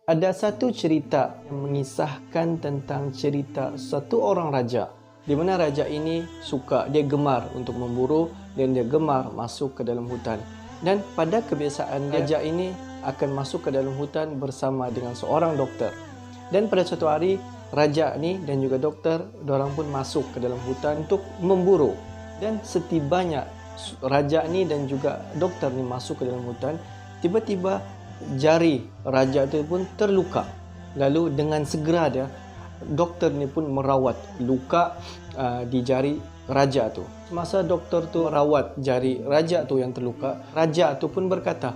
Ada satu cerita yang mengisahkan tentang cerita satu orang raja, di mana raja ini dia gemar untuk memburu dan dia gemar masuk ke dalam hutan. Dan pada kebiasaan raja ini akan masuk ke dalam hutan bersama dengan seorang dokter. Dan pada suatu hari, raja ni dan juga dokter, diorang pun masuk ke dalam hutan untuk memburu. Dan setibanya raja ni dan juga dokter ni masuk ke dalam hutan, tiba-tiba jari raja itu pun terluka. Lalu dengan segera dokter ni pun merawat luka di jari raja tu. Semasa doktor tu rawat jari raja tu yang terluka, raja tu pun berkata,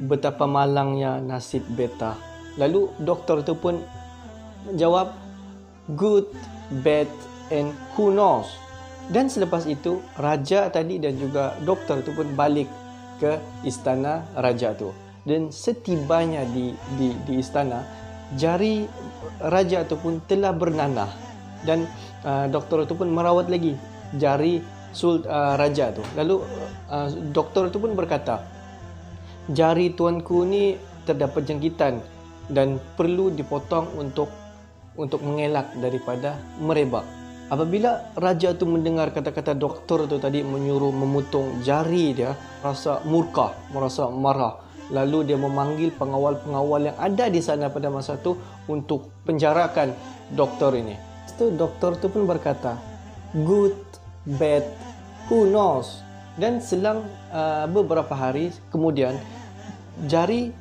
betapa malangnya nasib beta. Lalu doktor tu pun menjawab, good, bad and who knows. Dan selepas itu raja tadi dan juga doktor tu pun balik ke istana raja tu. Dan setibanya di istana, jari raja itu pun telah bernanah. Dan doktor itu pun merawat lagi jari raja itu. Lalu doktor itu pun berkata, jari tuanku ni terdapat jangkitan dan perlu dipotong untuk mengelak daripada merebak. Apabila raja itu mendengar kata-kata doktor itu tadi menyuruh memotong jari dia, rasa murka, merasa marah. Lalu dia memanggil pengawal-pengawal yang ada di sana pada masa itu untuk penjarakan doktor ini. Itu doktor itu pun berkata, good, bad, who knows. Dan selang beberapa hari kemudian, jari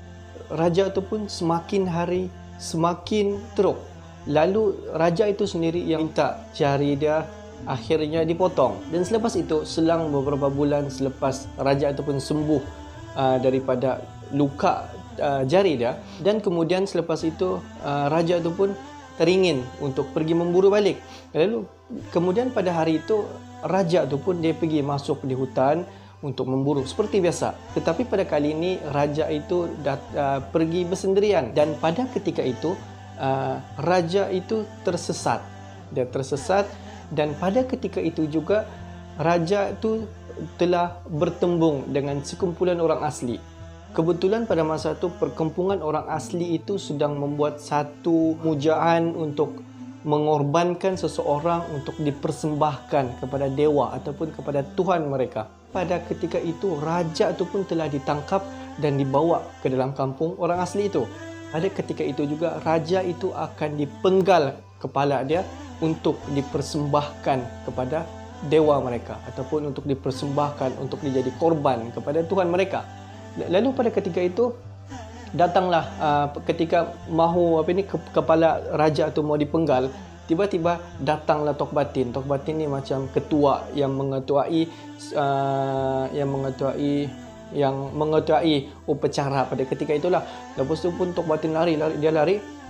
raja itu pun semakin hari semakin teruk. Lalu raja itu sendiri yang minta jari dia akhirnya dipotong. Dan selepas itu, selang beberapa bulan selepas raja itu pun sembuh daripada luka jari dia, dan kemudian selepas itu raja itu pun teringin untuk pergi memburu balik. Lalu kemudian pada hari itu raja itu pun dia pergi masuk di hutan untuk memburu seperti biasa. Tetapi pada kali ini raja itu pergi bersendirian, dan pada ketika itu raja itu tersesat. Dia tersesat, dan pada ketika itu juga raja itu telah bertembung dengan sekumpulan orang asli. Kebetulan pada masa itu perkampungan orang asli itu sedang membuat satu mujaan untuk mengorbankan seseorang untuk dipersembahkan kepada dewa ataupun kepada Tuhan mereka. Pada ketika itu raja itu pun telah ditangkap dan dibawa ke dalam kampung orang asli itu. Pada ketika itu juga raja itu akan dipenggal kepala dia untuk dipersembahkan kepada dewa mereka ataupun untuk dipersembahkan untuk dijadi korban kepada Tuhan mereka. Lalu pada ketika itu datanglah ketika mahu kepala raja tu mau dipenggal, tiba-tiba datanglah Tok Batin. Tok Batin ni macam ketua yang mengetuai upacara pada ketika itulah. Lepas tu pun Tok Batin lari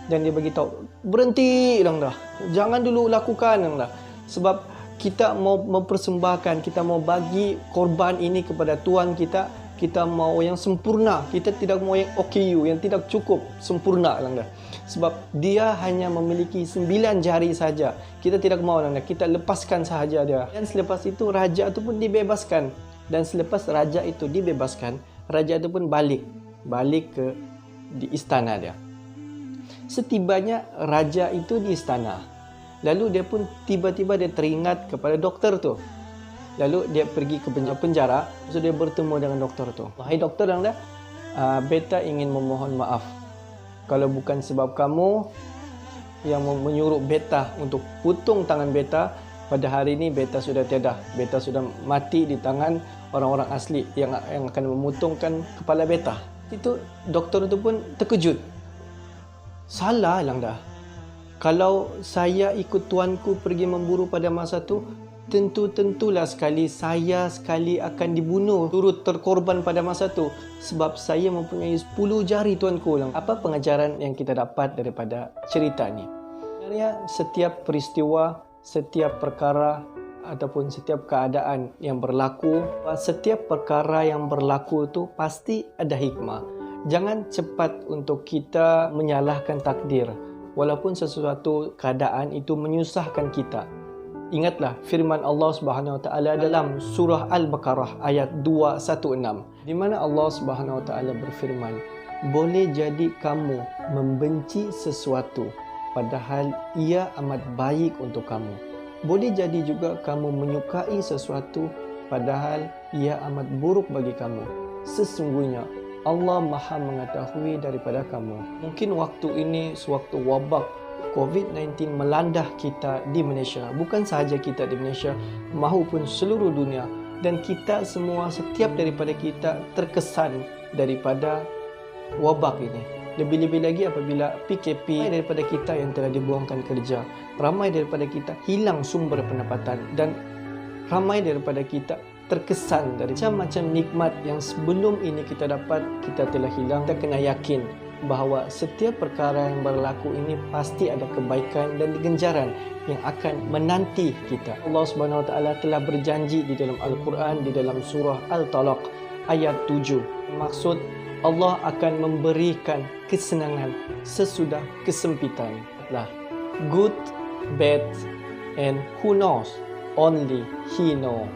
dan dia beritahu, berhenti lang dah. Jangan dulu lakukan lang dah. Sebab kita mau mempersembahkan, kita mau bagi korban ini kepada Tuhan kita. Kita mau yang sempurna. Kita tidak mau yang OKU, yang tidak cukup sempurna lang dah. Sebab dia hanya memiliki 9 jari saja. Kita tidak mau lang dah. Kita lepaskan sahaja dia. Dan selepas itu raja itu pun dibebaskan. Dan selepas raja itu dibebaskan, raja itu pun balik ke di istana dia. Setibanya raja itu di istana, lalu dia pun tiba-tiba dia teringat kepada dokter tu. Lalu dia pergi ke penjara. So dia bertemu dengan doktor tu. Hai doktor, beta ingin memohon maaf. Kalau bukan sebab kamu yang menyuruh beta untuk potong tangan beta, pada hari ini beta sudah tiada. Beta sudah mati di tangan orang-orang asli yang akan memotongkan kepala beta. Itu doktor itu pun terkejut. Salah lang dah. Kalau saya ikut tuanku pergi memburu pada masa tu, tentulah saya akan dibunuh, turut terkorban pada masa tu, sebab saya mempunyai 10 jari tuanku lang. Apa pengajaran yang kita dapat daripada cerita ni? Sebenarnya setiap peristiwa, setiap perkara ataupun setiap keadaan yang berlaku, setiap perkara yang berlaku tu pasti ada hikmah. Jangan cepat untuk kita menyalahkan takdir, walaupun sesuatu keadaan itu menyusahkan kita. Ingatlah firman Allah Subhanahu Wa Taala dalam surah Al-Baqarah ayat 216, di mana Allah Subhanahu Wa Taala berfirman, boleh jadi kamu membenci sesuatu padahal ia amat baik untuk kamu. Boleh jadi juga kamu menyukai sesuatu padahal ia amat buruk bagi kamu. Sesungguhnya Allah Maha mengetahui daripada kamu. Mungkin waktu ini sewaktu wabak COVID-19 melanda kita di Malaysia, bukan sahaja kita di Malaysia maupun seluruh dunia, dan kita semua, setiap daripada kita terkesan daripada wabak ini. Lebih-lebih lagi apabila PKP, ramai daripada kita yang telah dibuangkan kerja, ramai daripada kita hilang sumber pendapatan, dan ramai daripada kita terkesan dari macam-macam nikmat yang sebelum ini kita dapat, kita telah hilang. Kita kena yakin bahawa setiap perkara yang berlaku ini pasti ada kebaikan dan ganjaran yang akan menanti kita. Allah Subhanahu Wa Taala telah berjanji di dalam Al-Quran, di dalam surah Al-Talaq ayat 7. Maksud Allah akan memberikan kesenangan sesudah kesempitan. Good, bad, and who knows? Only He knows.